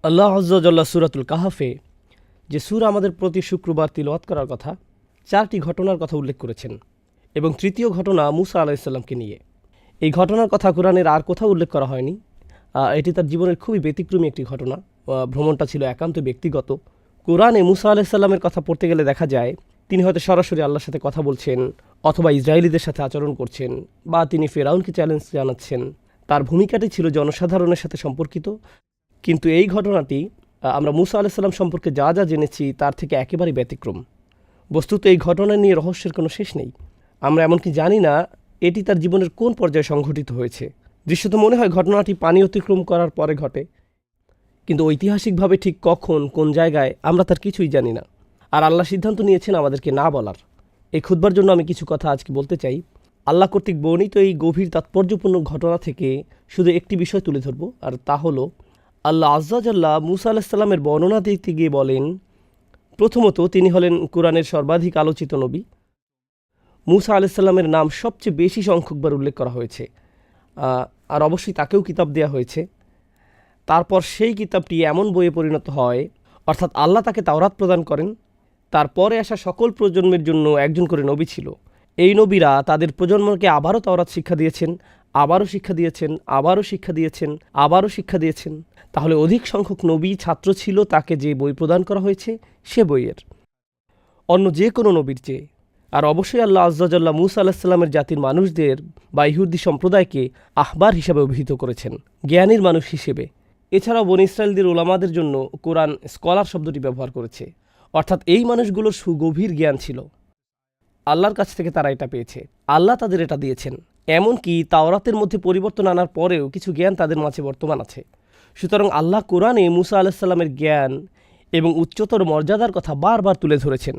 আল্লাহ আয্যা ওয়াজাল্লা সূরাতুল কাহফে যে সূরা আমাদের প্রতি শুক্রবার তিলাওয়াত করার কথা, 4টি ঘটনার কথা উল্লেখ করেছেন এবং তৃতীয় ঘটনা মূসা আলাইহিসসালামকে নিয়ে। এই ঘটনার কথা কোরআনের আর কোথাও উল্লেখ করা হয়নি। এটি তার জীবনের খুবই ব্যতিক্রমী একটি ঘটনা। ভ্রমণটা ছিল একান্ত ব্যক্তিগত। কোরআনে মূসা আলাইহিসসালামের কথা পড়তে গেলে দেখা যায় তিনি হয়তো সরাসরি আল্লাহর সাথে কথা বলছেন, অথবা ইসরায়েলিদের সাথে আচরণ করছেন, বা তিনি ফেরাউনকে চ্যালেঞ্জ জানাচ্ছেন। তার ভূমিকাটি ছিল জনসাধারণের সাথে সম্পর্কিত। কিন্তু এই ঘটনাটি আমরা মূসা আলাইহিসসালাম সম্পর্কে যা যা জেনেছি তার থেকে একেবারেই ব্যতিক্রম। বস্তুত এই ঘটনা নিয়ে রহস্যের কোনো শেষ নেই। আমরা এমনকি জানি না এটি তার জীবনের কোন পর্যায়ে সংঘটিত হয়েছে। দৃশ্যত মনে হয় ঘটনাটি পানি অতিক্রম করার পরে ঘটে, কিন্তু ঐতিহাসিকভাবে ঠিক কখন কোন জায়গায় আমরা তার কিছুই জানি না। আর আল্লাহ সিদ্ধান্ত নিয়েছেন আমাদেরকে না বলার। এই খুতবার জন্য আমি কিছু কথা আজকে বলতে চাই। আল্লাহ কর্তৃক বর্ণিত এই গভীর তাৎপর্যপূর্ণ ঘটনা থেকে শুধু একটি বিষয় তুলে ধরব, আর তা হলো আল্লাহ আয্যা ওয়াজাল্লা মূসা আলাইহিসসালামের বর্ণনা দিতে গিয়ে বলেন, প্রথমত তিনি হলেন কোরআনের সর্বাধিক আলোচিত নবী। মূসা আলাইহিসসালামের নাম সবচেয়ে বেশি সংখ্যকবার উল্লেখ করা হয়েছে, আর অবশ্যই তাকেও কিতাব দেওয়া হয়েছে। তারপর সেই কিতাবটি এমন বইয়ে পরিণত হয়, অর্থাৎ আল্লাহ তাকে তাওরাত প্রদান করেন। তারপরে আসা সকল প্রজন্মের জন্য একজন করে নবী ছিল। এই নবীরা তাদের প্রজন্মকে আবারও তাওরাত শিক্ষা দিয়েছেন, আবারও শিক্ষা দিয়েছেন, আবারও শিক্ষা দিয়েছেন, আবারও শিক্ষা দিয়েছেন। তাহলে অধিক সংখ্যক নবী ছাত্র ছিল তাকে যে বই প্রদান করা হয়েছে সে বইয়ের, অন্য যে কোনো নবীর চেয়ে। আর অবশ্যই আল্লাহ আয্যা ওয়াজাল্লা মূসা আলাইহিসসালামের জাতির মানুষদের বা ইহুদি সম্প্রদায়কে আহবার হিসাবে অভিহিত করেছেন, জ্ঞানীর মানুষ হিসেবে। এছাড়াও বনী ইসরাইলদের ওলামাদের জন্য কোরআন স্কলার শব্দটি ব্যবহার করেছে, অর্থাৎ এই মানুষগুলোর সুগভীর জ্ঞান ছিল। আল্লাহর কাছ থেকে তারা এটা পেয়েছে, আল্লাহ তাদের এটা দিয়েছেন। এমনকি তাওরাতের মধ্যে পরিবর্তন আনার পরেও কিছু জ্ঞান তাদের মাঝে বর্তমান আছে। সুতরাং আল্লাহ কোরআনে মূসা আলাইহিসসালামের জ্ঞান এবং উচ্চতর মর্যাদার কথা বারবার তুলে ধরেছেন।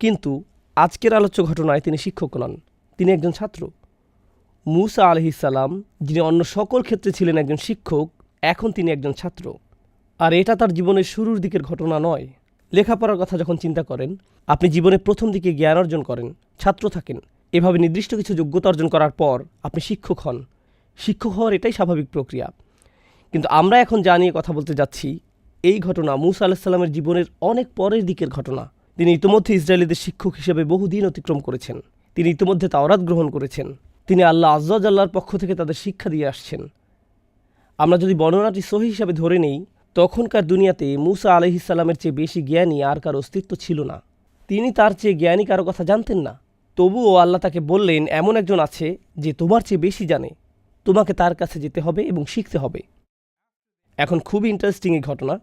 কিন্তু আজকের আলোচ্য ঘটনায় তিনি শিক্ষক নন, তিনি একজন ছাত্র। মূসা আলাইহিসসালাম, যিনি অন্য সকল ক্ষেত্রে ছিলেন একজন শিক্ষক, এখন তিনি একজন ছাত্র। আর এটা তার জীবনের শুরুর দিকের ঘটনা নয়। লেখাপড়ার কথা যখন চিন্তা করেন, আপনি জীবনে প্রথম দিকে জ্ঞান অর্জন করেন, ছাত্র থাকেন, এভাবে নির্দিষ্ট কিছু যোগ্যতা অর্জন করার পর আপনি শিক্ষক হন। শিক্ষক হওয়ার এটাই স্বাভাবিক প্রক্রিয়া। কিন্তু আমরা এখন যা নিয়ে কথা বলতে যাচ্ছি, এই ঘটনা মূসা আলাইহিসসালামের জীবনের অনেক পরের দিকের ঘটনা। তিনি ইতিমধ্যে ইসরায়েলিদের শিক্ষক হিসেবে বহুদিন অতিক্রম করেছেন। তিনি ইতিমধ্যে তাওরাত গ্রহণ করেছেন। তিনি আল্লাহ আয্যা ওয়াজাল্লার পক্ষ থেকে তাদের শিক্ষা দিয়ে আসছেন। আমরা যদি বর্ণনাটি সহি হিসাবে ধরে নেই, তখনকার দুনিয়াতে মূসা আলাইহিসসালামের চেয়ে বেশি জ্ঞানী আর কারো অস্তিত্ব ছিল না। তিনি তার চেয়ে জ্ঞানী কারো কথা জানতেন না। তবুও আল্লাহ তাকে বললেন, এমন একজন আছে যে তোমার চেয়ে বেশি জানে, তোমাকে তার কাছে যেতে হবে এবং শিখতে হবে। এখন খুবই ইন্টারেস্টিং এই ঘটনা।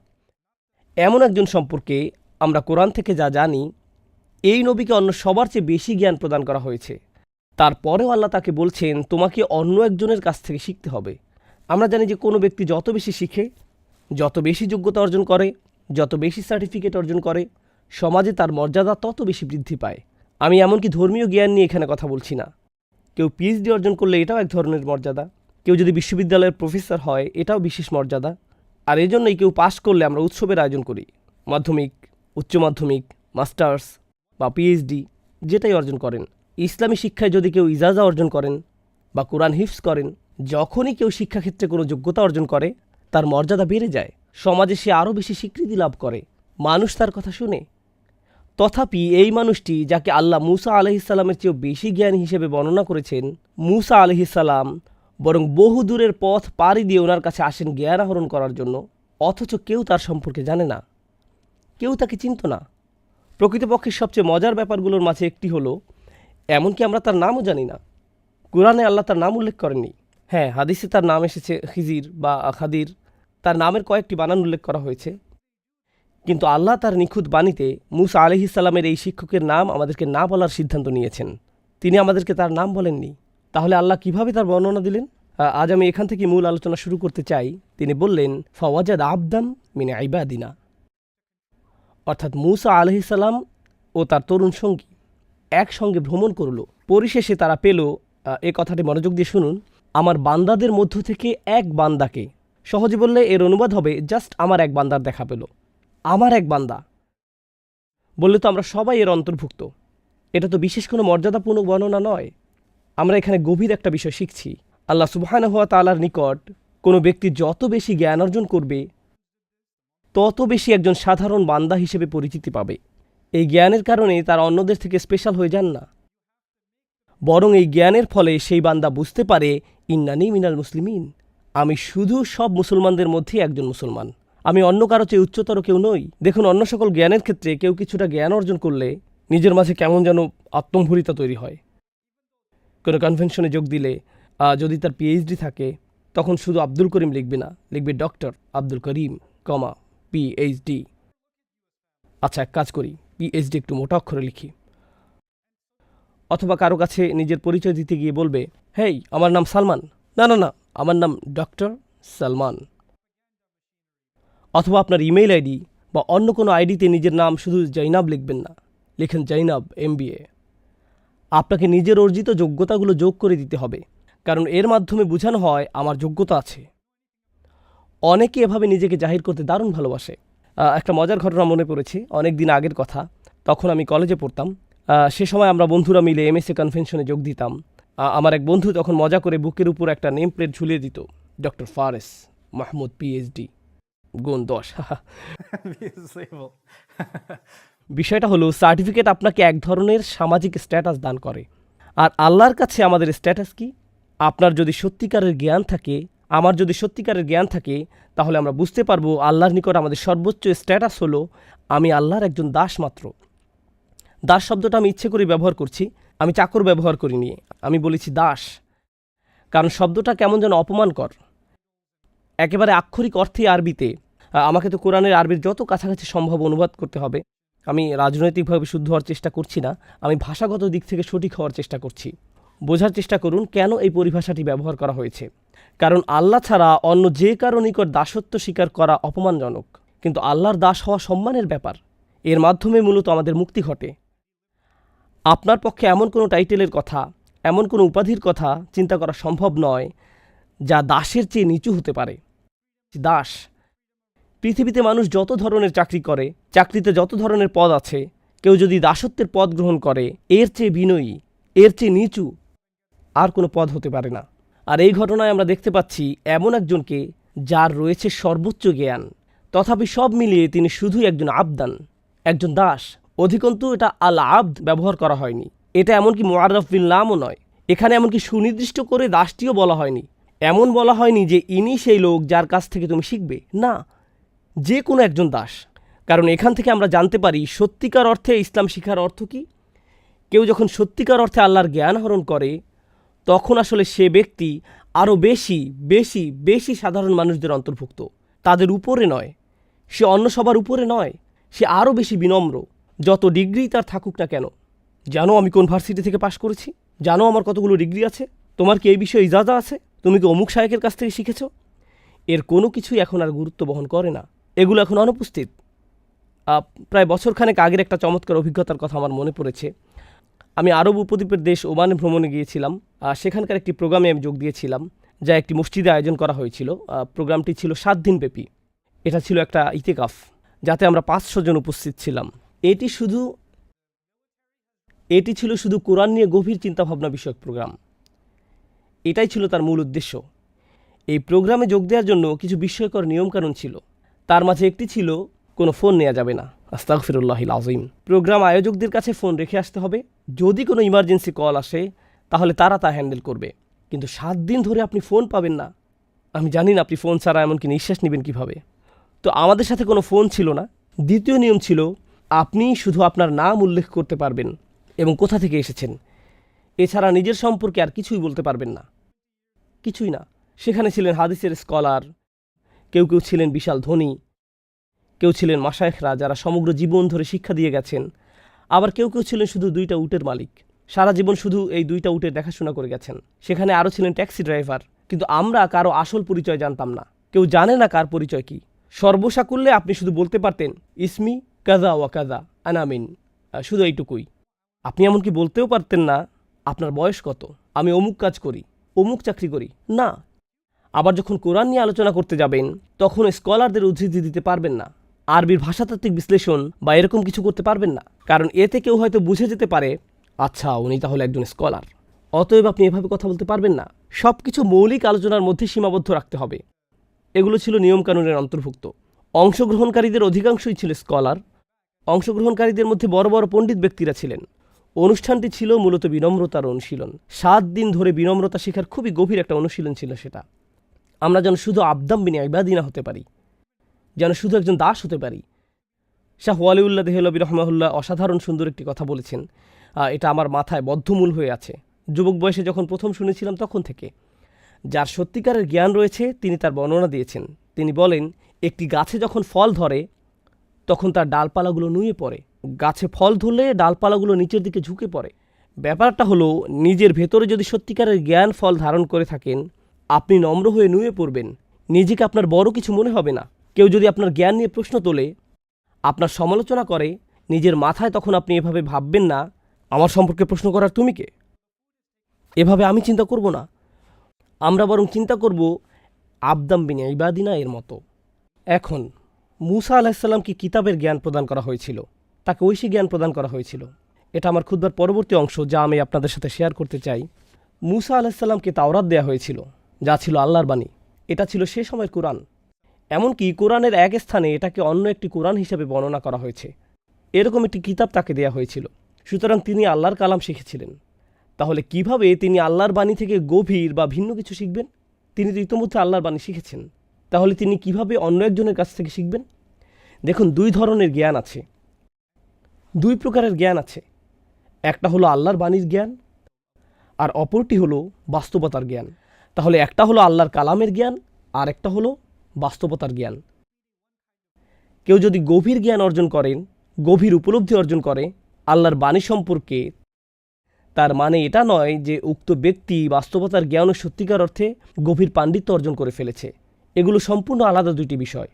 এমন একজন সম্পর্কে আমরা কোরআন থেকে যা জানি, এই নবীকে অন্য সবার চেয়ে বেশি জ্ঞান প্রদান করা হয়েছে। তারপরেও আল্লাহ তাকে বলছেন তোমাকে অন্য একজনের কাছ থেকে শিখতে হবে। আমরা জানি যে কোনো ব্যক্তি যত বেশি শিখে, যত বেশি যোগ্যতা অর্জন করে, যত বেশি সার্টিফিকেট অর্জন করে, সমাজে তার মর্যাদা তত বেশি বৃদ্ধি পায়। আমি এমনকি ধর্মীয় জ্ঞান নিয়ে এখানে কথা বলছি না। কেউ পিএইচডি অর্জন করলে এটাও এক ধরনের মর্যাদা। কেউ যদি বিশ্ববিদ্যালয়ের প্রফেসর হয় এটাও বিশেষ মর্যাদা। আর এজন্যই কেউ পাশ করলে আমরা উৎসবের আয়োজন করি। মাধ্যমিক, উচ্চ মাধ্যমিক, মাস্টার্স বা পিএইচডি যেটাই অর্জন করেন। ইসলামী শিক্ষায় যদি কেউ ইজাজা অর্জন করেন বা কোরআন হিফজ করেন, যখনই কেউ শিক্ষাক্ষেত্রে কোনো যোগ্যতা অর্জন করে তার মর্যাদা বেড়ে যায়। সমাজে সে আরও বেশি স্বীকৃতি লাভ করে, মানুষ তার কথা শুনে। তথাপি এই মানুষটি, যাকে আল্লাহ মূসা আলাইহিসসালামের চেয়েও বেশি জ্ঞানী হিসেবে বর্ণনা করেছেন, মূসা আলাইহিসসালাম বরং বহু দূরের পথ পাড়ি দিয়ে ওনার কাছে আসেন জ্ঞান আহরণ করার জন্য, অথচ কেউ তার সম্পর্কে জানে না, কেউ তাকে চিনত না। প্রকৃতপক্ষে সবচেয়ে মজার ব্যাপারগুলোর মাঝে একটি হলো, এমনকি আমরা তার নামও জানি না। কোরআনে আল্লাহ তার নাম উল্লেখ করেননি। হ্যাঁ, হাদিসে তার নাম এসেছে খিজির বা খাদির, তার নামের কয়েকটি বানান উল্লেখ করা হয়েছে। কিন্তু আল্লাহ তার নিখুঁত বাণীতে মূসা আলাইহিসসালামের এই শিক্ষকের নাম আমাদেরকে না বলার সিদ্ধান্ত নিয়েছেন। তিনি আমাদেরকে তার নাম বলেননি। তাহলে আল্লাহ কিভাবে তার বর্ণনা দিলেন? আজ আমি এখান থেকে মূল আলোচনা শুরু করতে চাই। তিনি বললেন, ফাওয়াজাদ আবদাম মিন ইবাদিনা, অর্থাৎ মূসা আলাইহিসসালাম ও তার তরুণ সঙ্গী একসঙ্গে ভ্রমণ করল। পরিশেষে তারা পেল, এ কথাটি মনোযোগ দিয়ে শুনুন, আমার বান্দাদের মধ্য থেকে এক বান্দাকে। সহজে বললে এর অনুবাদ হবে জাস্ট আমার এক বান্দার দেখা পেল। আমার এক বান্দা বললে তো আমরা সবাই এর অন্তর্ভুক্ত। এটা তো বিশেষ কোনো মর্যাদাপূর্ণ বর্ণনা নয়। আমরা এখানে গভীর একটা বিষয় শিখছি। আল্লাহ সুবহানাহু ওয়া তাআলার নিকট কোনো ব্যক্তি যত বেশি জ্ঞান অর্জন করবে, তত বেশি একজন সাধারণ বান্দা হিসেবে পরিচিতি পাবে। এই জ্ঞানের কারণে তারা অন্যদের থেকে স্পেশাল হয়ে যান না, বরং এই জ্ঞানের ফলে সেই বান্দা বুঝতে পারে ইন্নানি মিনাল মুসলিমিন, আমি শুধু সব মুসলমানদের মধ্যে একজন মুসলমান, আমি অন্য কারো চেয়ে উচ্চতর কেউ নই। দেখুন, অন্য সকল জ্ঞানের ক্ষেত্রে কেউ কিছুটা জ্ঞান অর্জন করলে নিজের মাঝে কেমন যেন আত্মম্ভরিতা তৈরি হয়। কোনো কনভেনশনে যোগ দিলে যদি তার পিএইচডি থাকে, তখন শুধু আব্দুল করিম লিখবে না, লিখবে ডক্টর আব্দুল করিম, পিএইচডি। আচ্ছা, এক কাজ করি, পিএইচডি একটু মোটা অক্ষরে লিখি। অথবা কারো কাছে নিজের পরিচয় দিতে গিয়ে বলবে, হেই, আমার নাম সালমান। না না না, আমার নাম ডক্টর সালমান। অথবা আপনার ইমেইল আইডি বা অন্য কোনো আইডিতে নিজের নাম শুধু জৈনাব লিখবেন না, লিখেন জৈনাব MBA। আপনাকে নিজের অর্জিত যোগ্যতাগুলো যোগ করে দিতে হবে, কারণ এর মাধ্যমে বোঝানো হয় আমার যোগ্যতা আছে। অনেকে এভাবে নিজেকে জাহির করতে দারুণ ভালোবাসে। একটা মজার ঘটনা মনে পড়েছে, অনেক দিন আগের কথা। তখন আমি কলেজে পড়তাম। সে সময় আমরা বন্ধুরা মিলে MSA কনভেনশনে যোগ দিতাম। আমার এক বন্ধু তখন মজা করে বুকের উপর একটা নেম প্লেট ঝুলিয়ে দিত, ডক্টর ফারেস মাহমুদ PhD, গুণ 10। বিষয়টা হলো, সার্টিফিকেট আপনাকে এক ধরনের সামাজিক স্ট্যাটাস দান করে। আর আল্লাহর কাছে আমাদের স্ট্যাটাস কি? আপনার যদি সত্যিকারের জ্ঞান থাকে, আমার যদি সত্যিকারের জ্ঞান থাকে, তাহলে আমরা বুঝতে পারবো আল্লাহর নিকট আমাদের সর্বোচ্চ স্ট্যাটাস হলো আমি আল্লাহর একজন দাস মাত্র। দাস শব্দটা আমি ইচ্ছে করে ব্যবহার করছি, আমি চাকর ব্যবহার করিনি, আমি বলেছি দাস, কারণ শব্দটা কেমন যেন অপমানকর। একেবারে আক্ষরিক অর্থে আরবিতে, আমাকে তো কোরআনের আরবির যত কাছাকাছি সম্ভব অনুবাদ করতে হবে। আমি রাজনৈতিকভাবে শুদ্ধ হওয়ার চেষ্টা করছি না, আমি ভাষাগত দিক থেকে সঠিক হওয়ার চেষ্টা করছি। বোঝার চেষ্টা করুন কেন এই পরিভাষাটি ব্যবহার করা হয়েছে। কারণ আল্লাহ ছাড়া অন্য যে কারো নিকট দাসত্ব স্বীকার করা অপমানজনক, কিন্তু আল্লাহর দাস হওয়া সম্মানের ব্যাপার। এর মাধ্যমে মূলত আমাদের মুক্তি ঘটে। আপনার পক্ষে এমন কোনো টাইটেলের কথা, এমন কোনো উপাধির কথা চিন্তা করা সম্ভব নয় যা দাসের চেয়ে নিচু হতে পারে। দাস, পৃথিবীতে মানুষ যত ধরনের চাকরি করে, চাকরিতে যত ধরনের পদ আছে, কেউ যদি দাসত্বের পদ গ্রহণ করে, এর চেয়ে বিনয়ী, এর চেয়ে নিচু আর কোনো পদ হতে পারে না। আর এই ঘটনায় আমরা দেখতে পাচ্ছি এমন একজনকে যার রয়েছে সর্বোচ্চ জ্ঞান, তথাপি সব মিলিয়ে তিনি শুধুই একজন আবদান, একজন দাস। অধিকন্তু এটা আল আবদ ব্যবহার করা হয়নি, এটা এমনকি মুআররাফ বিন নামও নয়। এখানে এমনকি সুনির্দিষ্ট করে দাসটিও বলা হয়নি। এমন বলা হয়নি যে ইনি সেই লোক যার কাছ থেকে তুমি শিখবে, না, যে কোনো একজন দাস। কারণ এখান থেকে আমরা জানতে পারি সত্যিকার অর্থে ইসলাম শিখার অর্থ কি। কেউ যখন সত্যিকার অর্থে আল্লাহর জ্ঞান আহরণ করে, তখন আসলে সে ব্যক্তি আরও বেশি বেশি বেশি সাধারণ মানুষদের অন্তর্ভুক্ত, তাদের উপরে নয়। সে অন্য সবার উপরে নয়, সে আরও বেশি বিনম্র, যত ডিগ্রি তার থাকুক না কেন। জানো আমি কোন ভার্সিটি থেকে পাশ করেছি? জানো আমার কতগুলো ডিগ্রি আছে? তোমার কি এই বিষয়ে ইজাজা আছে? তুমি কি অমুক শায়েখের কাছ থেকে শিখেছ? এর কোনো কিছুই এখন আর গুরুত্ব বহন করে না, এগুলো এখন অনুপস্থিত। প্রায় বছরখানেক আগের একটা চমৎকার অভিজ্ঞতার কথা আমার মনে পড়েছে। আমি আরব উপদ্বীপের দেশ ওমানে ভ্রমণে গিয়েছিলাম। সেখানকার একটি প্রোগ্রামে আমি যোগ দিয়েছিলাম, যা একটি মসজিদে আয়োজন করা হয়েছিল। প্রোগ্রামটি ছিল 7 দিন ব্যাপী। এটা ছিল একটা ইতেকাফ, যাতে আমরা 500 জন উপস্থিত ছিলাম। এটি ছিল শুধু কোরআন নিয়ে গভীর চিন্তাভাবনা বিষয়ক প্রোগ্রাম। এটাই ছিল তার মূল উদ্দেশ্য। এই প্রোগ্রামে যোগ দেওয়ার জন্য কিছু বিস্ময়কর নিয়মকানুন ছিল। তার মাঝে একটি ছিল, কোনো ফোন নেওয়া যাবে না। আস্তাগফিরুল্লাহিল আযীম। প্রোগ্রাম আয়োজকদের কাছে ফোন রেখে আসতে হবে। যদি কোনো ইমার্জেন্সি কল আসে, তাহলে তারা তা হ্যান্ডেল করবে। কিন্তু 7 দিন ধরে আপনি ফোন পাবেন না। আমি জানি না আপনি ফোন ছাড়া এমনকি নিঃশ্বাস নেবেন কীভাবে। তো আমাদের সাথে কোনো ফোন ছিল না। দ্বিতীয় নিয়ম ছিল, আপনি শুধু আপনার নাম উল্লেখ করতে পারবেন এবং কোথা থেকে এসেছেন। এছাড়া নিজের সম্পর্কে আর কিছুই বলতে পারবেন না, কিছুই না। সেখানে ছিলেন হাদিসের স্কলার, কেউ কেউ ছিলেন বিশাল ধনী, কেউ ছিলেন মাশায়েখরা যারা সমগ্র জীবন ধরে শিক্ষা দিয়ে গেছেন, আবার কেউ কেউ ছিলেন শুধু 2টা উটের মালিক, সারা জীবন শুধু এই 2টা উটের দেখাশোনা করে গেছেন। সেখানে আরও ছিলেন ট্যাক্সি ড্রাইভার। কিন্তু আমরা কারো আসল পরিচয় জানতাম না, কেউ জানে না কার পরিচয় কি। সর্বসাকুল্যে আপনি শুধু বলতে পারতেন, ইসমি কাজা ওয়া কাজা আনামিন, শুধু এইটুকুই। আপনি এমনকি বলতেও পারতেন না আপনার বয়স কত, আমি অমুক কাজ করি, অমুক চাকরি করি, না। আবার যখন কোরআন নিয়ে আলোচনা করতে যাবেন, তখন স্কলারদের উদ্ধৃতি দিতে পারবেন না, আরবির ভাষাতাত্ত্বিক বিশ্লেষণ বা এরকম কিছু করতে পারবেন না, কারণ এতে কেউ হয়তো বুঝে যেতে পারে, আচ্ছা উনি তাহলে একজন স্কলার। অতএব আপনি এভাবে কথা বলতে পারবেন না। সব কিছু মৌলিক আলোচনার মধ্যে সীমাবদ্ধ রাখতে হবে। এগুলো ছিল নিয়মকানুনের অন্তর্ভুক্ত। অংশগ্রহণকারীদের অধিকাংশই ছিল স্কলার। অংশগ্রহণকারীদের মধ্যে বড় বড় পণ্ডিত ব্যক্তিরা ছিলেন। অনুষ্ঠানটি ছিল মূলত বিনম্রতার অনুশীলন। 7 দিন ধরে বিনম্রতা শেখার খুবই গভীর একটা অনুশীলন ছিল সেটা। আমরা যেন শুধু আবদাম বিন ইবাদিনা হতে পারি, যেন শুধু একজন দাস হতে পারি। শাহ ওয়ালিউল্লাহ দেহলভী রহমাহুল্লাহ অসাধারণ সুন্দর একটি কথা বলেছেন, এটা আমার মাথায় বদ্ধমূল হয়ে আছে। যুবক বয়সে যখন প্রথম শুনেছিলাম তখন থেকে। যার সত্যিকারের জ্ঞান রয়েছে তিনি তার বর্ণনা দিয়েছেন। তিনি বলেন, একটি গাছে যখন ফল ধরে তখন তার ডালপালাগুলো নুয়ে পড়ে। গাছে ফল ধরলে ডালপালাগুলো নিচের দিকে ঝুঁকে পড়ে। ব্যাপারটা হলো, নিজের ভেতরে যদি সত্যিকারের জ্ঞান ফল ধারণ করে থাকেন, আপনি নম্র হয়ে নুয়ে পড়বেন। নিজেকে আপনার বড় কিছু মনে হবে না। কেউ যদি আপনার জ্ঞান নিয়ে প্রশ্ন তোলে, আপনার সমালোচনা করে, নিজের মাথায় তখন আপনি এভাবে ভাববেন না, আমার সম্পর্কে প্রশ্ন করার তুমি কে, এভাবে আমি চিন্তা করব না। আমরা বরং চিন্তা করব আবদাম বিন ইবাদিনা এর মতো। এখন মূসা আলাহিসাল্লামকে কিতাবের জ্ঞান প্রদান করা হয়েছিল, তাকে ঐশী জ্ঞান প্রদান করা হয়েছিল। এটা আমার খুতবার পরবর্তী অংশ, যা আমি আপনাদের সাথে শেয়ার করতে চাই। মূসা আলাহিসাল্লামকে তাওরাত দেয়া হয়েছিল, যা ছিল আল্লাহর বাণী। এটা ছিল সে সময়ের কোরআন। এমনকি কোরআনের এক স্থানে এটাকে অন্য একটি কোরআন হিসেবে বর্ণনা করা হয়েছে। এরকম একটি কিতাব তাকে দেয়া হয়েছিল। সুতরাং তিনি আল্লাহর কালাম শিখেছিলেন। তাহলে কিভাবে তিনি আল্লাহর বাণী থেকে গভীর বা ভিন্ন কিছু শিখবেন? তিনি তো ইতোমধ্যে আল্লাহর বাণী শিখেছেন। তাহলে তিনি কিভাবে অন্য একজনের কাছ থেকে শিখবেন? দেখুন, 2 ধরনের জ্ঞান আছে, 2 প্রকারের জ্ঞান আছে। একটা হলো আল্লাহর বাণীর জ্ঞান, আর অপরটি হলো বাস্তবতার জ্ঞান। তাহলে একটা হলো আল্লাহর কালামের জ্ঞান, আর একটা হলো বাস্তবতার জ্ঞান। কেউ যদি গভীর জ্ঞান অর্জন করেন, গভীর উপলব্ধি অর্জন করে আল্লাহর বাণী সম্পর্কে, তার মানে এটা নয় যে উক্ত ব্যক্তি বাস্তবতার জ্ঞান ও সত্যিকার অর্থে গভীর পাণ্ডিত্য অর্জন করে ফেলেছে। এগুলো সম্পূর্ণ আলাদা 2টি বিষয়।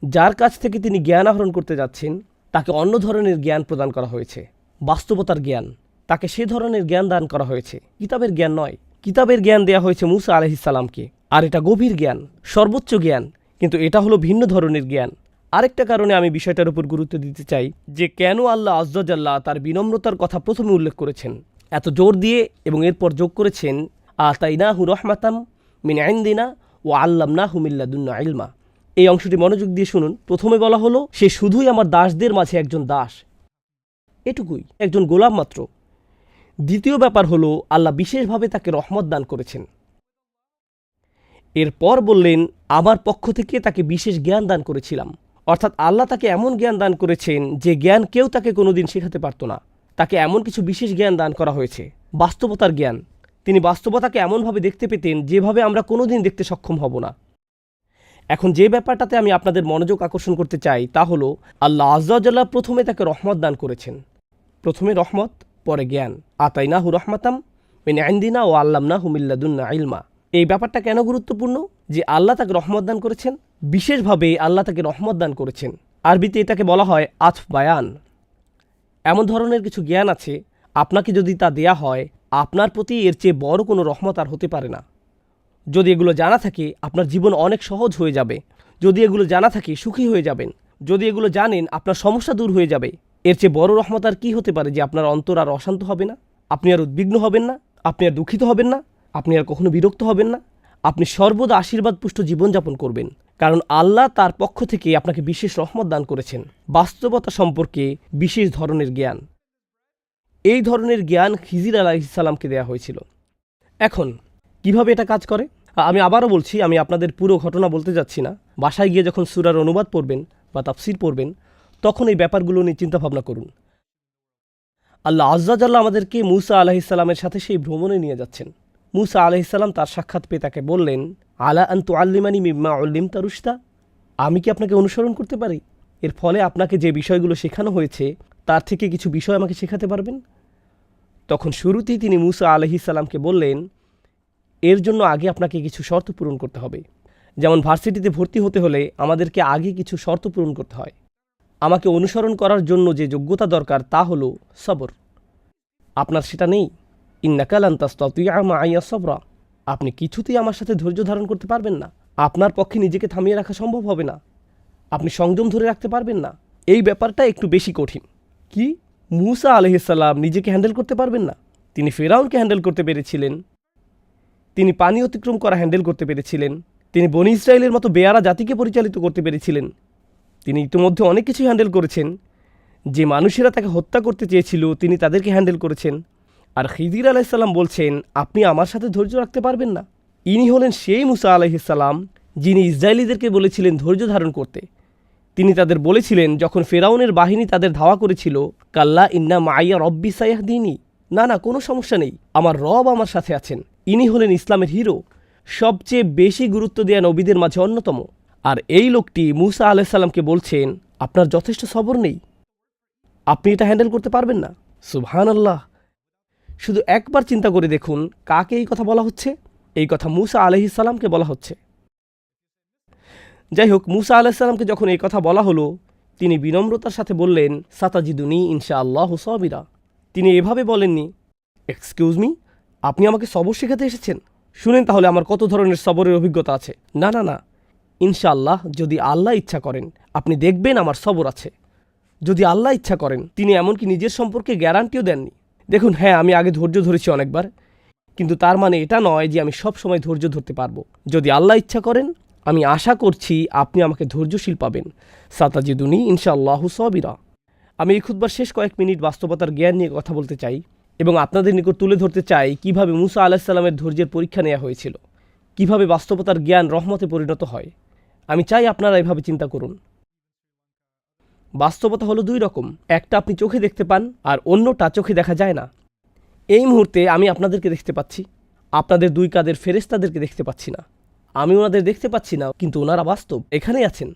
যার কাছ থেকে তিনি জ্ঞান আহরণ করতে যাচ্ছেন তাকে অন্য ধরনের জ্ঞান প্রদান করা হয়েছে, বাস্তবতার জ্ঞান। তাকে সে ধরনের জ্ঞান দান করা হয়েছে, কিতাবের জ্ঞান নয়। কিতাবের জ্ঞান দেয়া হয়েছে মূসা আলাইহিসসালামকে, আর এটা গভীর জ্ঞান, সর্বোচ্চ জ্ঞান, কিন্তু এটা হলো ভিন্ন ধরনের জ্ঞান। আরেকটা কারণে আমি বিষয়টার উপর গুরুত্ব দিতে চাই যে কেন আল্লাহ আযজা জাল্লা তার বিনম্রতার কথা প্রথমে উল্লেখ করেছেন এত জোর দিয়ে, এবং এরপর যোগ করেছেন আতাইনাহু রাহমাতাম মিন ইনদিনা ওয়া আল্লামনাহু মিন লাদুন্না ইলমা। এই অংশটি মনোযোগ দিয়ে শুনুন। প্রথমে বলা হলো, সে শুধুই আমার দাসদের মাঝে একজন দাস, এটুকুই, একজন গোলাম মাত্র। দ্বিতীয় ব্যাপার হলো, আল্লাহ বিশেষভাবে তাকে রহমত দান করেছেন। এরপর বললেন, আমার পক্ষ থেকে তাকে বিশেষ জ্ঞান দান করেছিলাম। অর্থাৎ আল্লাহ তাকে এমন জ্ঞান দান করেছেন যে জ্ঞান কেউ তাকে কোনোদিন শেখাতে পারত না। তাকে এমন কিছু বিশেষ জ্ঞান দান করা হয়েছে, বাস্তবতার জ্ঞান। তিনি বাস্তবতাকে এমনভাবে দেখতে পেতেন যেভাবে আমরা কোনোদিন দেখতে সক্ষম হব না। এখন যে ব্যাপারটাতে আমি আপনাদের মনোযোগ আকর্ষণ করতে চাই তা হলো, আল্লাহ আযজা ওয়া জাল্লা প্রথমে তাকে রহমত দান করেছেন। প্রথমে রহমত, পরে জ্ঞান। আতাইনাহু রাহমাতাম মিন ইনদিনা ওয়া আল্লামনাহু মিন লাদুন্না ইলমা। এই ব্যাপারটা কেন গুরুত্বপূর্ণ যে আল্লাহ তাকে রহমত দান করেছেন? বিশেষভাবে আল্লাহ তাকে রহমত দান করেছেন। আরবিতে এটাকে বলা হয় আতফ বায়ান। এমন ধরনের কিছু জ্ঞান আছে, আপনাকে যদি তা দেয়া হয়, আপনার প্রতি এর চেয়ে বড় কোনো রহমত আর হতে পারে না। যদি এগুলো জানা থাকে, আপনার জীবন অনেক সহজ হয়ে যাবে। যদি এগুলো জানা থাকে, সুখী হয়ে যাবেন। যদি এগুলো জানেন, আপনার সমস্যা দূর হয়ে যাবে। এর চেয়ে বড় রহমত আর কী হতে পারে যে আপনার অন্তর আর অশান্ত হবে না, আপনি আর উদ্বিগ্ন হবেন না, আপনি আর দুঃখিত হবেন না, আপনি আর কখনো বিরক্ত হবেন না। আপনি সর্বদা আশীর্বাদপুষ্ট জীবনযাপন করবেন, কারণ আল্লাহ তার পক্ষ থেকে আপনাকে বিশেষ রহমত দান করেছেন, বাস্তবতা সম্পর্কে বিশেষ ধরনের জ্ঞান। এই ধরনের জ্ঞান খিজির আলাইহিস সালামকে দেয়া হয়েছিল। এখন কিভাবে এটা কাজ করে? আমি আবারও বলছি, আমি আপনাদের পুরো ঘটনা বলতে যাচ্ছি না। বাসায় গিয়ে যখন সূরার অনুবাদ পড়বেন বা তাফসীর পড়বেন, তখন এই ব্যাপারগুলো নিয়ে চিন্তাভাবনা করুন। আল্লাহ আযজা জাল্লা আমাদেরকে মূসা আলাইহিস সালামের সাথে সেই ভ্রমণে নিয়ে যাচ্ছেন। মূসা আলাইহিস সালাম তার সাক্ষাৎ পেয়ে তাকে বললেন, আলা আন তুআল্লিমানি মিম্মা উল্লিমতা রুশদা, আমি কি আপনাকে অনুসরণ করতে পারি? এর ফলে আপনাকে যে বিষয়গুলো শেখানো হয়েছে তার থেকে কিছু বিষয় আমাকে শেখাতে পারবেন? তখন শুরুতেই তিনি মূসা আলাইহিস সালামকে বললেন, এর জন্য আগে আপনাকে কিছু শর্ত পূরণ করতে হবে। যেমন ভার্সিটিতে ভর্তি হতে হলে আমাদেরকে আগে কিছু শর্ত পূরণ করতে হয়। আমাকে অনুসরণ করার জন্য যে যোগ্যতা দরকার তা হলো সবর। আপনার সেটা নেই। ইন্নাকা লান তাসতাতিআ মাইয়া সবরা, আপনি কিছুতেই আমার সাথে ধৈর্য ধারণ করতে পারবেন না। আপনার পক্ষে নিজেকে থামিয়ে রাখা সম্ভব হবে না। আপনি সংযম ধরে রাখতে পারবেন না। এই ব্যাপারটা একটু বেশি কঠিন। কি? মূসা আলাইহিস সালাম নিজেকে হ্যান্ডেল করতে পারবেন না? তিনি ফিরআউনকে হ্যান্ডেল করতে পেরেছিলেন, তিনি পানি অতিক্রম করা হ্যান্ডেল করতে পেরেছিলেন, তিনি বনি ইসরায়েলের মতো বেয়ারা জাতিকে পরিচালিত করতে পেরেছিলেন, তিনি ইতিমধ্যে অনেক কিছু হ্যান্ডেল করেছেন। যে মানুষেরা তাকে হত্যা করতে চেয়েছিল তিনি তাদেরকে হ্যান্ডেল করেছেন। আর খিজির আলাইসাল্লাম বলছেন, আপনি আমার সাথে ধৈর্য রাখতে পারবেন না? ইনি হলেন সেই মুসা আলাইহিসসালাম যিনি ইসরায়েলিদেরকে বলেছিলেন ধৈর্য ধারণ করতে। তিনি তাদের বলেছিলেন যখন ফেরাউনের বাহিনী তাদের ধাওয়া করেছিল, কাল্লা ইন্না মাইয়া রব্বি সায়াহদিনী, না না, কোনো সমস্যা নেই, আমার রব আমার সাথে আছেন। ইনি হলেন ইসলামের হিরো, সবচেয়ে বেশি গুরুত্ব দেয়া নবীদের মাঝে অন্যতম। আর এই লোকটি মুসা আলাইসাল্লামকে বলছেন, আপনার যথেষ্ট সবর নেই, আপনি এটা হ্যান্ডেল করতে পারবেন না। সুবহানাল্লাহ! শুধু একবার চিন্তা করে দেখুন, কাকে এই কথা বলা হচ্ছে? এই কথা মুসা আলাইহিসসালামকে বলা হচ্ছে। যাই হোক, মুসা আলাইহিসসালামকে যখন এই কথা বলা হলো, তিনি বিনম্রতার সাথে বললেন, সাতাজিদুনি ইনশাআল্লাহু সাবিরা। তিনি এভাবে বলেননি, এক্সকিউজ মি, আপনি আমাকে সবর শেখাতে এসেছেন? শুনেন তাহলে আমার কত ধরনের সবরের অভিজ্ঞতা আছে। না না না, ইনশাআল্লাহ, যদি আল্লাহ ইচ্ছা করেন আপনি দেখবেন আমার সবর আছে। যদি আল্লাহ ইচ্ছা করেন। তিনি এমনকি নিজের সম্পর্কে গ্যারান্টিও দেননি। দেখুন, হ্যাঁ, আমি আগে ধৈর্য ধরেছি অনেকবার, কিন্তু তার মানে এটা নয় যে আমি সব সময় ধৈর্য ধরতে পারবো। যদি আল্লাহ ইচ্ছা করেন, আমি আশা করছি আপনি আমাকে ধৈর্যশীল পাবেন। সাতাজিদুনি ইনশাআল্লাহু সাবিরা। আমি এই খুতবার শেষ কয়েক মিনিট বাস্তবতার জ্ঞান নিয়ে কথা বলতে চাই এবং আপনাদের নিকট তুলে ধরতে চাই কিভাবে মুসা আলাইহিসসালামের ধৈর্যের পরীক্ষা নেওয়া হয়েছিল, কিভাবে বাস্তবতার জ্ঞান রহমতে পরিণত হয়। আমি চাই আপনারা এভাবে চিন্তা করুন। বাস্তবতা হলো দুই রকম, একটা আপনি চোখে দেখতে পান আর অন্যটা চোখে দেখা যায় না। এই মুহূর্তে আমি আপনাদেরকে দেখতে পাচ্ছি, আপনাদের দুই কাঁধের ফেরেশতাদেরকে দেখতে পাচ্ছি না। আমি ওনাদের দেখতে পাচ্ছি না, কিন্তু ওনারা বাস্তব, এখানেই আছেন।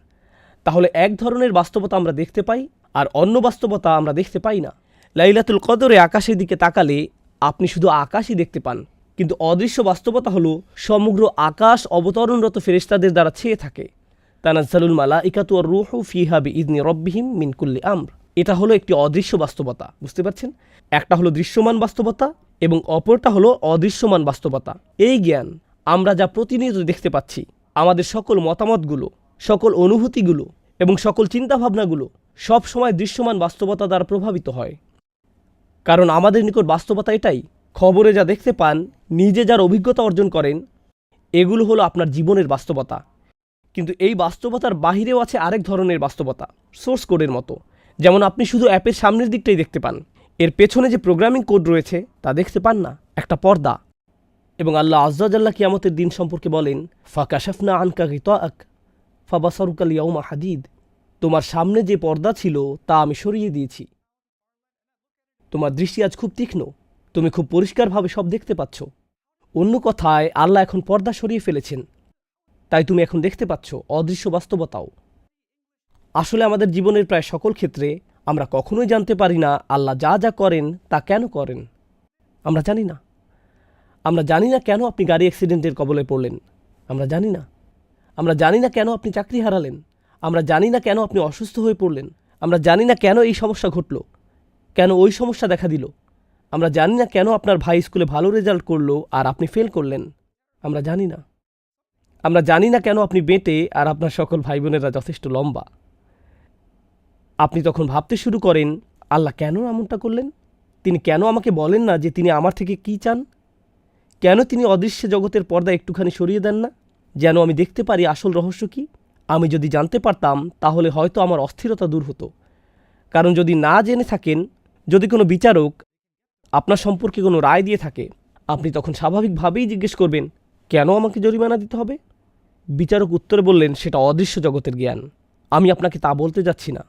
তাহলে এক ধরনের বাস্তবতা আমরা দেখতে পাই আর অন্য বাস্তবতা আমরা দেখতে পাই না। লাইলাতুল কদরে আকাশের দিকে তাকালে আপনি শুধু আকাশই দেখতে পান, কিন্তু অদৃশ্য বাস্তবতা হলো সমগ্র আকাশ অবতরণরত ফেরেশতাদের দ্বারা ছেয়ে থাকে। তানাজ্জালুল মালাইকাতু ওয়ার রূহু ফিহা বিইذনি রাব্বিহিম মিন কুল্লি আমর। এটা হলো একটি অদৃশ্য বাস্তবতা, বুঝতে পারছেন? একটা হলো দৃশ্যমান বাস্তবতা এবং অপরটা হলো অদৃশ্যমান বাস্তবতা। এই জ্ঞান আমরা যা প্রতিনিয়ত দেখতে পাচ্ছি, আমাদের সকল মতামতগুলো, সকল অনুভূতিগুলো এবং সকল চিন্তাভাবনাগুলো সব সময় দৃশ্যমান বাস্তবতা দ্বারা প্রভাবিত হয়। কারণ আমাদের নিকট বাস্তবতা এটাই। খবরে যা দেখতে পান, নিজে যার অভিজ্ঞতা অর্জন করেন, এগুলো হলো আপনার জীবনের বাস্তবতা। কিন্তু এই বাস্তবতার বাহিরেও আছে আরেক ধরনের বাস্তবতা, সোর্স কোডের মতো। যেমন আপনি শুধু অ্যাপের সামনের দিকটাই দেখতে পান, এর পেছনে যে প্রোগ্রামিং কোড রয়েছে তা দেখতে পান না, একটা পর্দা। এবং আল্লাহ আযজা জাল্লা কিয়ামতের দিন সম্পর্কে বলেন, ফাকাশাফনা আনকা গিতাআক ফাবাসারুকা আল-ইয়াওমা হাদিদ। তোমার সামনে যে পর্দা ছিল তা আমি সরিয়ে দিয়েছি, তোমার দৃষ্টি আজ খুব তীক্ষ্ণ, তুমি খুব পরিষ্কারভাবে সব দেখতে পাচ্ছ। অন্য কথায়, আল্লাহ এখন পর্দা সরিয়ে ফেলেছেন, তাই তুমি এখন দেখতে পাচ্ছ অদৃশ্য বাস্তবতাও। আসলে আমাদের জীবনের প্রায় সকল ক্ষেত্রে আমরা কখনোই জানতে পারি না আল্লাহ যা যা করেন তা কেন করেন। আমরা জানি না। আমরা জানি না কেন আপনি গাড়ি অ্যাক্সিডেন্টের কবলে পড়লেন, আমরা জানি না। আমরা জানি না কেন আপনি চাকরি হারালেন, আমরা জানি না কেন আপনি অসুস্থ হয়ে পড়লেন, আমরা জানি না কেন এই সমস্যা ঘটল, কেন ওই সমস্যা দেখা দিল। আমরা জানি না কেন আপনার ভাই স্কুলে ভালো রেজাল্ট করলো আর আপনি ফেল করলেন, আমরা জানি না। আমরা জানি না কেন আপনি বেঁটে আর আপনার সকল ভাই বোনেরা যথেষ্ট লম্বা। আপনি তখন ভাবতে শুরু করেন, আল্লাহ কেন এমনটা করলেন? তিনি কেন আমাকে বলেন না যে তিনি আমার থেকে কি চান? কেন তিনি অদৃশ্য জগতের পর্দা একটুখানি সরিয়ে দেন না, যেন আমি দেখতে পারি আসল রহস্য কি? আমি যদি জানতে পারতাম তাহলে হয়তো আমার অস্থিরতা দূর হতো। কারণ যদি না জেনে থাকেন, যদি কোনো বিচারক আপনার সম্পর্কে কোনো রায় দিয়ে থাকে, আপনি তখন স্বাভাবিকভাবেই জিজ্ঞেস করবেন, কেন আমাকে জরিমানা দিতে হবে? বিচারক উত্তরে বললেন, সেটা অদৃশ্য জগতের জ্ঞান, আমি আপনাকে তা বলতে যাচ্ছি না।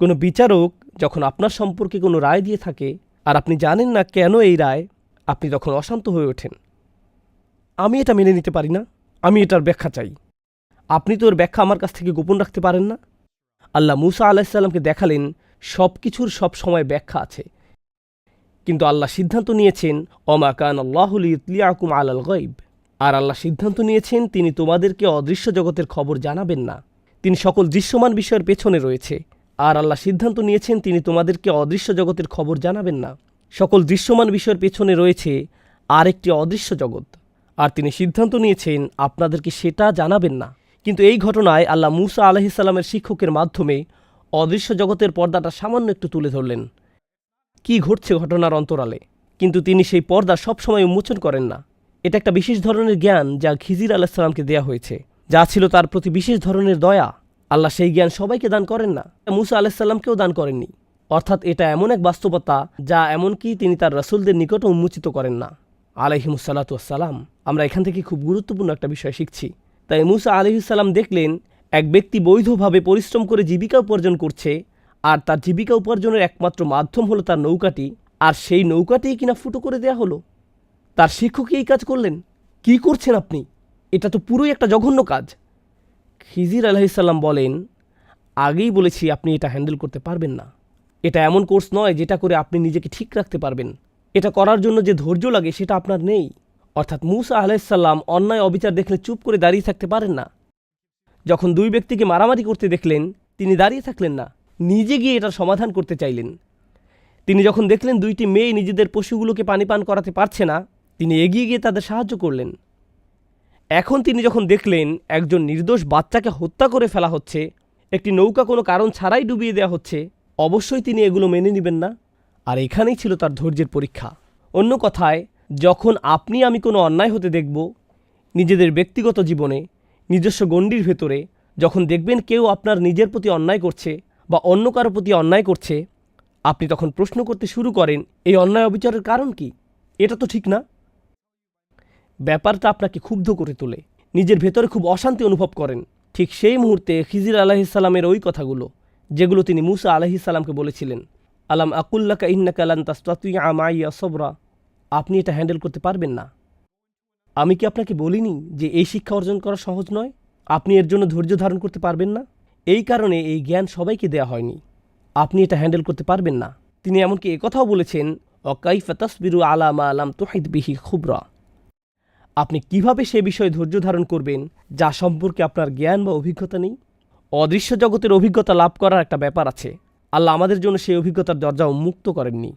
কোনো বিচারক যখন আপনার সম্পর্কে কোনো রায় দিয়ে থাকে আর আপনি জানেন না কেন এই রায়, আপনি তখন অশান্ত হয়ে ওঠেন। আমি এটা মেনে নিতে পারি না, আমি এটার ব্যাখ্যা চাই। আপনি তো ওর ব্যাখ্যা আমার কাছ থেকে গোপন রাখতে পারেন না। আল্লাহ মুসা আলাইহিসসালামকে দেখালেন সব কিছুর সব সময় ব্যাখ্যা আছে, কিন্তু আল্লাহ সিদ্ধান্ত নিয়েছেন ওমা কান আল্লাহু লিইতলিআকুম আলাল গায়ব। আর আল্লাহ সিদ্ধান্ত নিয়েছেন তিনি তোমাদেরকে অদৃশ্য জগতের খবর জানাবেন না। তিনি সকল দৃশ্যমান বিষয়ের পেছনে রয়েছে। আর আল্লাহ সিদ্ধান্ত নিয়েছেন তিনি তোমাদেরকে অদৃশ্য জগতের খবর জানাবেন না। সকল দৃশ্যমান বিষয়ের পেছনে রয়েছে আরেকটি অদৃশ্য জগৎ, আর তিনি সিদ্ধান্ত নিয়েছেন আপনাদেরকে সেটা জানাবেন না। কিন্তু এই ঘটনায় আল্লাহ মুসা আলাইহিসসালামের শিক্ষকের মাধ্যমে অদৃশ্য জগতের পর্দাটা সামান্য একটু তুলে ধরলেন, কি ঘটছে ঘটনার অন্তরালে। কিন্তু তিনি সেই পর্দা সবসময় উন্মোচন করেন না। এটা একটা বিশেষ ধরনের জ্ঞান যা খিজির আলাইহিসসালামকে দেয়া হয়েছে, যা ছিল তার প্রতি বিশেষ ধরনের দয়া। আল্লাহ সেই জ্ঞান সবাইকে দান করেন না, মুসা আলাইহিসসালামকেও দান করেননি। অর্থাৎ এটা এমন এক বাস্তবতা যা এমনকি তিনি তার রাসূলদের নিকটও উন্মোচিত করেন না আলাইহিমুসসালাতু ওয়াসসালাম। আমরা এখান থেকে খুব গুরুত্বপূর্ণ একটা বিষয় শিখছি। তাই মুসা আলাইহিসসালাম দেখলেন এক ব্যক্তি বৈধভাবে পরিশ্রম করে জীবিকা উপার্জন করছে, আর তার জীবিকা উপার্জনের একমাত্র মাধ্যম হলো তার নৌকাটি, আর সেই নৌকাটিই কিনা ফুটো করে দেয়া হলো। তার শিক্ষকই এই কাজ করলেন। কি করছেন আপনি? এটা তো পুরোই একটা জঘন্য কাজ। খিজির আলাইহিসসালাম বলেন, আগেই বলেছি আপনি এটা হ্যান্ডেল করতে পারবেন না। এটা এমন কোর্স নয় যেটা করে আপনি নিজেকে ঠিক রাখতে পারবেন। এটা করার জন্য যে ধৈর্য লাগে সেটা আপনার নেই। অর্থাৎ মুসা আলাইহিসসালাম অন্যায় অবিচার দেখলে চুপ করে দাঁড়িয়ে থাকতে পারেন না। যখন দুই ব্যক্তিকে মারামারি করতে দেখলেন, তিনি দাঁড়িয়ে থাকলেন না, নিজে গিয়ে এটার সমাধান করতে চাইলেন। তিনি যখন দেখলেন দুইটি মেয়ে নিজেদের পশুগুলোকে পানি পান করাতে পারছে না, তিনি এগিয়ে গিয়ে তাদের সাহায্য করলেন। এখন তিনি যখন দেখলেন একজন নির্দোষ বাচ্চাকে হত্যা করে ফেলা হচ্ছে, একটি নৌকা কোনো কারণ ছাড়াই ডুবিয়ে দেওয়া হচ্ছে, অবশ্যই তিনি এগুলো মেনে নেবেন না। আর এখানেই ছিল তার ধৈর্যের পরীক্ষা। অন্য কথায়, যখন আপনি আমি কোনো অন্যায় হতে দেখব, নিজেদের ব্যক্তিগত জীবনে, নিজস্ব গণ্ডির ভেতরে, যখন দেখবেন কেউ আপনার নিজের প্রতি অন্যায় করছে বা অন্য কারো প্রতি অন্যায় করছে, আপনি তখন প্রশ্ন করতে শুরু করেন, এই অন্যায় অবিচারের কারণ কি? এটা তো ঠিক না। ব্যাপারটা আপনাকে ক্ষুব্ধ করে তোলে, নিজের ভেতরে খুব অশান্তি অনুভব করেন। ঠিক সেই মুহূর্তে খিজির আলাইহিসসালামের ওই কথাগুলো, যেগুলো তিনি মুসা আলাইহিসসালামকে বলেছিলেন, আলাম আকুল্লাকা ইন্নাকা লান তাসতাতিআ মাইয়া সবরা, আপনি এটা হ্যান্ডেল করতে পারবেন না। আমি কি আপনাকে বলিনি যে এই শিক্ষা অর্জন করা সহজ নয়? আপনি এর জন্য ধৈর্য ধারণ করতে পারবেন না। এই কারণে এই জ্ঞান সবাইকে দেয়া হয়নি। আপনি এটা হ্যান্ডেল করতে পারবেন না। তিনি এমনকি একথাও বলেছেন, অকাইফা তাসবিরু আলা মা লাম তুহিত বিহি খুবরা, আপনি কিভাবে সে বিষয়ে ধৈর্য ধারণ করবেন যা সম্পর্কে আপনার জ্ঞান বা অভিজ্ঞতা নেই? অদৃশ্য জগতের অভিজ্ঞতা লাভ করার একটা ব্যাপার আছে। আল্লাহ আমাদের জন্য সেই অভিজ্ঞতার দরজা উন্মুক্ত করেননি।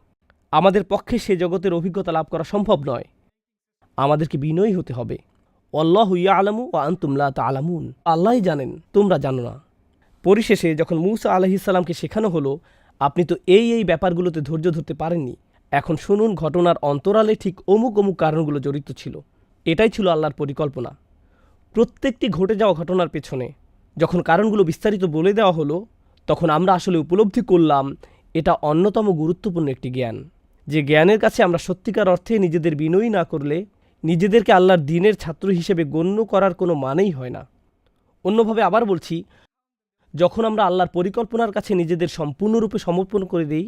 আমাদের পক্ষে সে জগতের অভিজ্ঞতা লাভ করা সম্ভব নয়। আমাদেরকে বিনয়ী হতে হবে। আল্লাহু ইয়ালামু ওয়া আনতুম লা তা'লামুন, আল্লাহই জানেন, তোমরা জানো না। পরিশেষে যখন মুসা আলাইহিসসালামকে শেখানো হলো, আপনি তো এই ব্যাপারগুলোতে ধৈর্য ধরতে পারেননি, এখন শুনুন ঘটনার অন্তরালে ঠিক অমুক অমুক কারণগুলো জড়িত ছিল। এটাই ছিল আল্লাহর পরিকল্পনা। প্রত্যেকটি ঘটে যাওয়া ঘটনার পেছনে যখন কারণগুলো বিস্তারিত বলে দেওয়া হলো, তখন আমরা আসলে উপলব্ধি করলাম এটা অন্যতম গুরুত্বপূর্ণ একটি জ্ঞান, যে জ্ঞানের কাছে আমরা সত্যিকার অর্থে নিজেদের বিনয়ী না করলে নিজেদেরকে আল্লাহর দ্বীনের ছাত্র হিসেবে গণ্য করার কোনো মানেই হয় না। অন্যভাবে আবার বলছি, যখন আমরা আল্লাহর পরিকল্পনার কাছে নিজেদের সম্পূর্ণরূপে সমর্পণ করে দিই,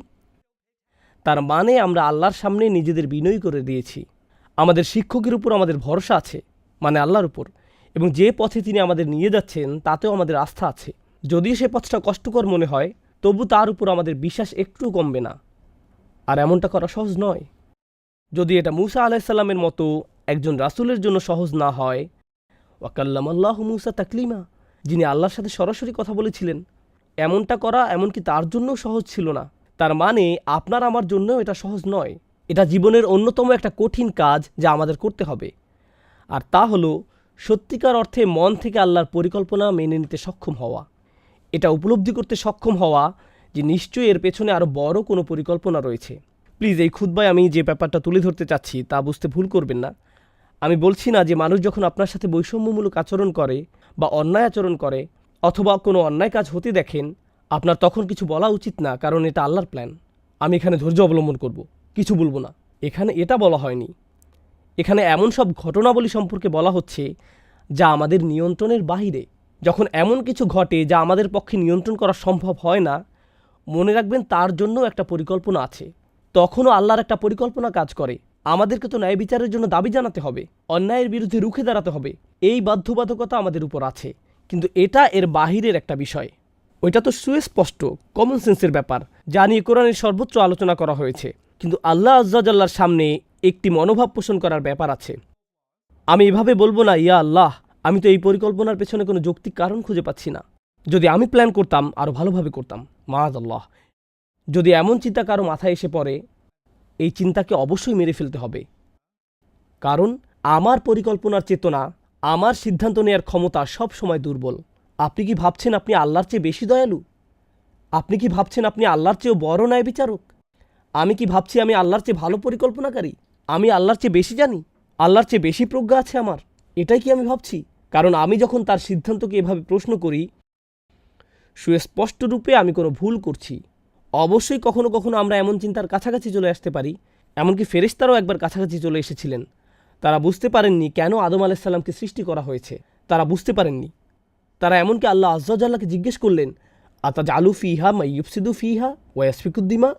তার মানে আমরা আল্লাহর সামনে নিজেদের বিনয়ী করে দিয়েছি। আমাদের শিক্ষকের উপর আমাদের ভরসা আছে, মানে আল্লাহর উপর, এবং যে পথে তিনি আমাদের নিয়ে যাচ্ছেন তাতেও আমাদের আস্থা আছে। যদিও সে পথটা কষ্টকর মনে হয়, তবু তার উপর আমাদের বিশ্বাস একটু কমবে না। আর এমনটা করা সহজ নয়। যদি এটা মুসা আলাইহিসসালামের মতো একজন রাসূলের জন্য সহজ না হয়, ওয়াকাল্লামাল্লাহু মুসা তাকলিমা, যিনি আল্লাহর সাথে সরাসরি কথা বলেছিলেন, এমনটা করা এমনকি তার জন্যও সহজ ছিল না। তার মানে আপনার আমার জন্যও এটা সহজ নয়। এটা জীবনের অন্যতম একটা কঠিন কাজ যা আমাদের করতে হবে। আর তা হলো সত্যিকার অর্থে মন থেকে আল্লাহর পরিকল্পনা মেনে নিতে সক্ষম হওয়া। এটা উপলব্ধি করতে সক্ষম হওয়া যে নিশ্চয়ই এর পেছনে আরও বড় কোনো পরিকল্পনা রয়েছে। প্লিজ এই খুতবায় আমি যে ব্যাপারটা তুলে ধরতে চাচ্ছি তা বুঝতে ভুল করবেন না। আমি বলছি না যে মানুষ যখন আপনার সাথে বৈষম্যমূলক আচরণ করে বা অন্যায় আচরণ করে অথবা কোনো অন্যায় কাজ হতে দেখেন, আপনার তখন কিছু বলা উচিত না, কারণ এটা আল্লাহর প্ল্যান। আমি এখানে ধৈর্য অবলম্বন করব, কিছু বলবো না। এখানে এটা বলা হয়নি। এখানে এমন সব ঘটনাবলী সম্পর্কে বলা হচ্ছে যা আমাদের নিয়ন্ত্রণের বাহিরে। যখন এমন কিছু ঘটে যা আমাদের পক্ষে নিয়ন্ত্রণ করা সম্ভব হয় না, মনে রাখবেন তার জন্য একটা পরিকল্পনা আছে। তখনও আল্লাহর একটা পরিকল্পনা কাজ করে। আমাদেরকে তো ন্যায় বিচারের জন্য দাবি জানাতে হবে, অন্যায়ের বিরুদ্ধে রুখে দাঁড়াতে হবে। এই বাধ্যবাধকতা আমাদের উপর আছে, কিন্তু এটা এর বাহিরের একটা বিষয়। ওইটা তো সুস্পষ্ট কমন সেন্সের ব্যাপার, যা নিয়ে কোরআনের সর্বোচ্চ আলোচনা করা হয়েছে। কিন্তু আল্লাহ আজ্জা জাল্লার সামনে একটি মনোভাব পোষণ করার ব্যাপার আছে। আমি এভাবে বলবো না, ইয়া আল্লাহ, আমি তো এই পরিকল্পনার পেছনে কোনো যৌক্তিক কারণ খুঁজে পাচ্ছি না। যদি আমি প্ল্যান করতাম আরও ভালোভাবে করতাম। মাআযাল্লাহ, যদি এমন চিন্তা কারো মাথায় এসে পড়ে, এই চিন্তাকে অবশ্যই মেরে ফেলতে হবে। কারণ আমার পরিকল্পনার চেতনা, আমার সিদ্ধান্ত নেওয়ার ক্ষমতা সব সময় দুর্বল। আপনি কি ভাবছেন আপনি আল্লাহর চেয়ে বেশি দয়ালু? আপনি কি ভাবছেন আপনি আল্লাহর চেয়েও বড় ন্যায় বিচারক? আমি কি ভাবছি আমি আল্লাহর চেয়ে ভালো পরিকল্পনাকারী? আমি আল্লাহর চেয়ে বেশি জানি, আল্লাহর চেয়ে বেশি প্রজ্ঞা আছে আমার? এটাই কি আমি ভাবছি? কারণ আমি যখন তার সিদ্ধান্তকে এভাবে প্রশ্ন করি, সুস্পষ্টরূপে আমি কোনো ভুল করছি। অবশ্যই কখনো কখনো আমরা এমন চিন্তার কাছাকাছি চলে আসতে পারি, এমনকি ফেরেশতারাও একবার কাছাকাছি চলে এসেছিলেন। তারা বুঝতে পারেননি কেন আদম আলাইসাল্লামকে সৃষ্টি করা হয়েছে, তারা বুঝতে পারেননি। তারা এমনকি আল্লাহ আজ্জা জাল্লাকে জিজ্ঞেস করলেন, আতাজআলু ফিহা মাইয়ুফসিদু ফিহা ওয়া ইয়াসফিকুদ-দিমা,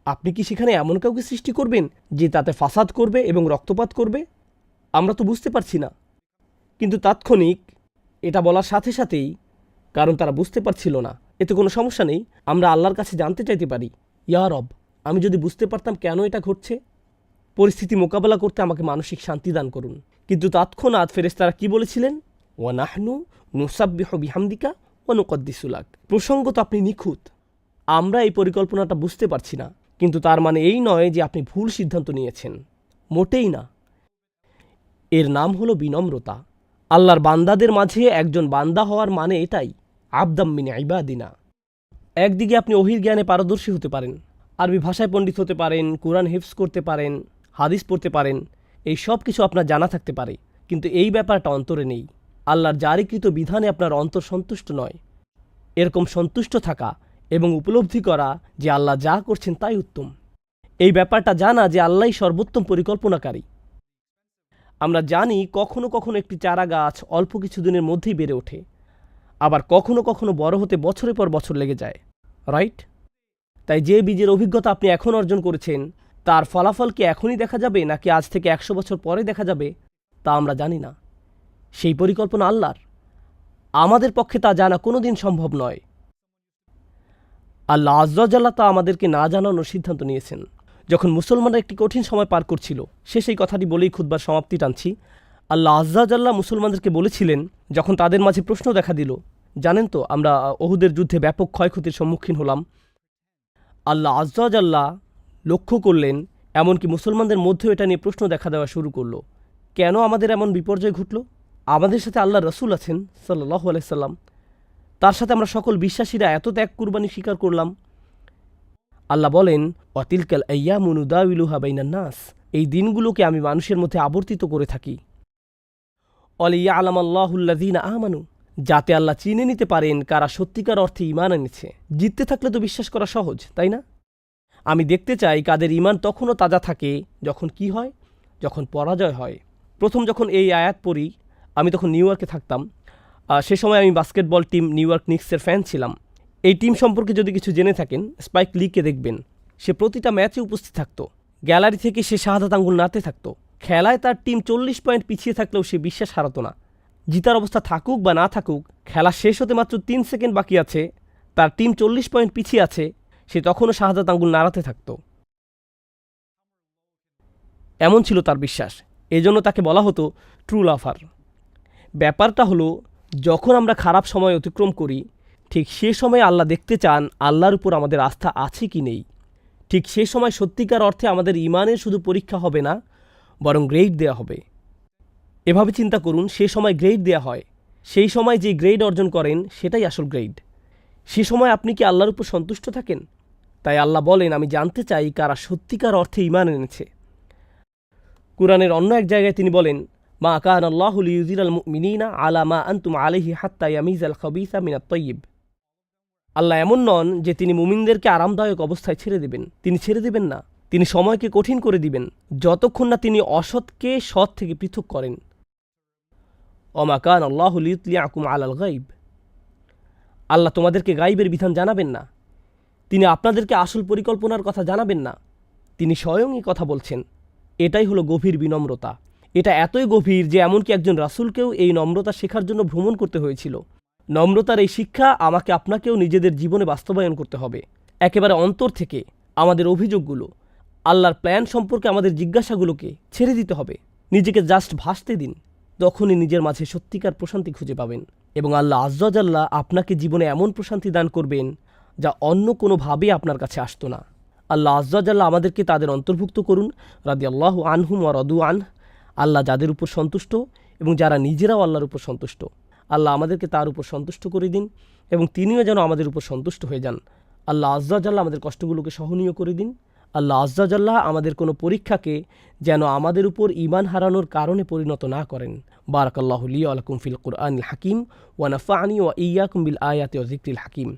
আপনি কি সেখানে এমন কাউকে সৃষ্টি করবেন যে তাতে ফাসাদ করবে এবং রক্তপাত করবে? আমরা তো বুঝতে পারছি না। কিন্তু তাৎক্ষণিক এটা বলার সাথে সাথেই, কারণ তারা বুঝতে পারছিল না, এতে কোনো সমস্যা নেই, আমরা আল্লাহর কাছে জানতে চাইতে পারি, ইয়া রব, আমি যদি বুঝতে পারতাম কেন এটা ঘটছে, পরিস্থিতি মোকাবেলা করতে আমাকে মানসিক শান্তি দান করুন। কিন্তু তৎক্ষণাৎ ফেরেশতারা কি বলেছিলেন? ওয়া নাহনু নুসাব্বিহু বিহামদিকা ওয়া নুকদ্দিসু লাক, প্রসঙ্গত আপনি নিখুঁত, আমরা এই পরিকল্পনাটা বুঝতে পারছি না, কিন্তু তার মানে এই নয় যে আপনি ভুল সিদ্ধান্ত নিয়েছেন, মোটেই না। এর নাম হলো বিনম্রতা। আল্লাহর বান্দাদের মাঝে একজন বান্দা হওয়ার মানে এটাই, আবদাম মিন ইবাদিনা। একদিকে আপনি ওহীর জ্ঞানে পারদর্শী হতে পারেন, আরবি ভাষায় পণ্ডিত হতে পারেন, কুরআন হিফজ করতে পারেন, হাদিস পড়তে পারেন, এই সব কিছু আপনার জানা থাকতে পারে, কিন্তু এই ব্যাপারটা অন্তরে নেই। আল্লাহর জারিকৃত বিধানে আপনার অন্তর সন্তুষ্ট নয়। এরকম সন্তুষ্ট থাকা এবং উপলব্ধি করা যে আল্লাহ যা করছেন তাই উত্তম, এই ব্যাপারটা জানা যে আল্লাহই সর্বোত্তম পরিকল্পনাকারী। আমরা জানি কখনো কখনো একটি চারা গাছ অল্প কিছুদিনের মধ্যেই বেড়ে ওঠে, আবার কখনো কখনো বড় হতে বছরের পর বছর লেগে যায়, রাইট? তাই যে বীজের অভিজ্ঞতা আপনি এখন অর্জন করেছেন তার ফলাফল কি এখনই দেখা যাবে নাকি আজ থেকে 100 বছর পরে দেখা যাবে তা আমরা জানি না। সেই পরিকল্পনা আল্লাহর, আমাদের পক্ষে তা জানা কোনোদিন সম্ভব নয়। আল্লাহ আজ্জা জাল্লাহ তা আমাদেরকে না জানানোর সিদ্ধান্ত নিয়েছেন। যখন মুসলমানরা একটি কঠিন সময় পার করছিল, সে সেই কথাটি বলেই খুতবার সমাপ্তি টানছি। আল্লাহ আজ্জা জাল্লাহ মুসলমানদেরকে বলেছিলেন, যখন তাদের মাঝে প্রশ্ন দেখা দিল, জানেন তো আমরা ওহুদের যুদ্ধে ব্যাপক ক্ষয়ক্ষতির সম্মুখীন হলাম। আল্লাহ আজ্জা জাল্লাহ লক্ষ্য করলেন, এমনকি মুসলমানদের মধ্যেও এটা নিয়ে প্রশ্ন দেখা দেওয়া শুরু করলো, কেন আমাদের এমন বিপর্যয় ঘটল? আমাদের সাথে আল্লাহ রসুল আছেন সাল্লাল্লাহু আলাইহি সাল্লাম, তার সাথে আমরা সকল বিশ্বাসীরা এত ত্যাগ কুরবানি স্বীকার করলাম। আল্লাহ বলেন, ওয়াতিলকাল আইয়ামু নুদাউিলুহা বাইনান নাস, এই দিনগুলোকে আমি মানুষের মধ্যে আবর্তিত করে থাকি। ওয়ালিয়ালামাল্লাহুল্লাযীনা আমানু, যাতে আল্লাহ চিনে নিতে পারেন কারা সত্যিকার অর্থে ঈমান এনেছে। জিততে থাকলে তো বিশ্বাস করা সহজ, তাই না? আমি দেখতে চাই কাদের ঈমান তখনও তাজা থাকে যখন কি হয়, যখন পরাজয় হয়। প্রথম যখন এই আয়াত পড়ি, আমি তখন নিউ ইয়র্কে থাকতাম। সে সময় আমি বাস্কেটবল টিম নিউ ইয়র্ক নিক্সের ফ্যান ছিলাম। এই টিম সম্পর্কে যদি কিছু জেনে থাকেন, স্পাইক লিকে দেখবেন, সে প্রতিটা ম্যাচে উপস্থিত থাকত। গ্যালারি থেকে সে শাহাদাত আঙ্গুল নাড়তে থাকত। খেলায় তার টিম 40 পয়েন্ট পিছিয়ে থাকলেও সে বিশ্বাস হারাত না। জিতার অবস্থা থাকুক বা না থাকুক, খেলা শেষ হতে মাত্র 3 সেকেন্ড বাকি আছে, তার টিম 40 পয়েন্ট পিছিয়ে আছে, সে তখনও শাহাদাত আঙ্গুল নাড়াতে থাকত। এমন ছিল তার বিশ্বাস। এজন্য তাকে বলা হতো ট্রু লাভার। ব্যাপারটা হলো, যখন আমরা খারাপ সময় অতিক্রম করি, ঠিক সে সময় আল্লাহ দেখতে চান আল্লাহর উপর আমাদের আস্থা আছে কি নেই। ঠিক সে সময় সত্যিকার অর্থে আমাদের ঈমানের শুধু পরীক্ষা হবে না, বরং গ্রেড দেয়া হবে। এভাবে চিন্তা করুন, সে সময় গ্রেড দেয়া হয়, সেই সময় যে গ্রেড অর্জন করেন সেটাই আসল গ্রেড। সে সময় আপনি কি আল্লাহর উপর সন্তুষ্ট থাকেন? তাই আল্লাহ বলেন, আমি জানতে চাই কারা সত্যিকার অর্থে ঈমান এনেছে। কুরআনের অন্য এক জায়গায় তিনি বলেন, মা কানা আল্লাহু লিইয়ুযিরাল মুমিনিনা আলা মা আনতুম আলাইহি হাত্তা ইয়ামিযাল খাবিসা মিনাত তাইয়্যিব। আল্লাহ এমন নন যে তিনি মুমিনদেরকে আরামদায়ক অবস্থায় ছেড়ে দেবেন। তিনি ছেড়ে দেবেন না, তিনি সময়কে কঠিন করে দিবেন যতক্ষণ না তিনি অসৎকে সৎ থেকে পৃথক করেন। ওমা কানা আল্লাহু লিইয়ুতলিআকুম আলাল গায়ব, আল্লাহ তোমাদেরকে গায়বের বিধান জানাবেন না, তিনি আপনাদেরকে আসল পরিকল্পনার কথা জানাবেন না, তিনি স্বয়ংই কথা বলছেন। এটাই হলো গভীর বিনম্রতা। এটা এতই গভীর যে এমনকি একজন রাসূলকেও এই নম্রতা শেখার জন্য ভ্রমণ করতে হয়েছিল। নম্রতার এই শিক্ষা আমাকে আপনাকেও নিজেদের জীবনে বাস্তবায়ন করতে হবে। একেবারে অন্তর থেকে আমাদের অভিযোগগুলো, আল্লাহর প্ল্যান সম্পর্কে আমাদের জিজ্ঞাসাগুলোকে ছেড়ে দিতে হবে। নিজেকে জাস্ট ভাসতে দিন, তখনই নিজের মাঝে সত্যিকার প্রশান্তি খুঁজে পাবেন এবং আল্লাহ আজ্জা জাল্লাহ আপনাকে জীবনে এমন প্রশান্তি দান করবেন যা অন্য কোনোভাবে আপনার কাছে আসতো না। আল্লাহ আজ্জা জাল্লাহ আমাদেরকে তাদের অন্তর্ভুক্ত করুন, রাদিয়াল্লাহু আনহুম ওয়া রাদু আনহু। আল্লাহ যাদের উপর সন্তুষ্ট এবং যারা নিজেরাও আল্লাহর উপর সন্তুষ্ট, আল্লাহ আমাদেরকে তার উপর সন্তুষ্ট করে দিন এবং তিনিও যেন আমাদের উপর সন্তুষ্ট হয়ে যান। আল্লাহ আজ্জা জাল্লাহ আমাদের কষ্টগুলোকে সহনীয় করে দিন। আল্লাহ আজ্জা জাল্লাহ আমাদের কোনো পরীক্ষাকে যেন আমাদের উপর ঈমান হারানোর কারণে পরিণত না করেন। বারাকাল্লাহু লি ওয়া লাকুম ফিল কুরআনিল হাকিম ওয়া নাফা'নি ওয়া ইয়্যাকুম বিল আয়াতি ওয়া যিকরিল হাকিম।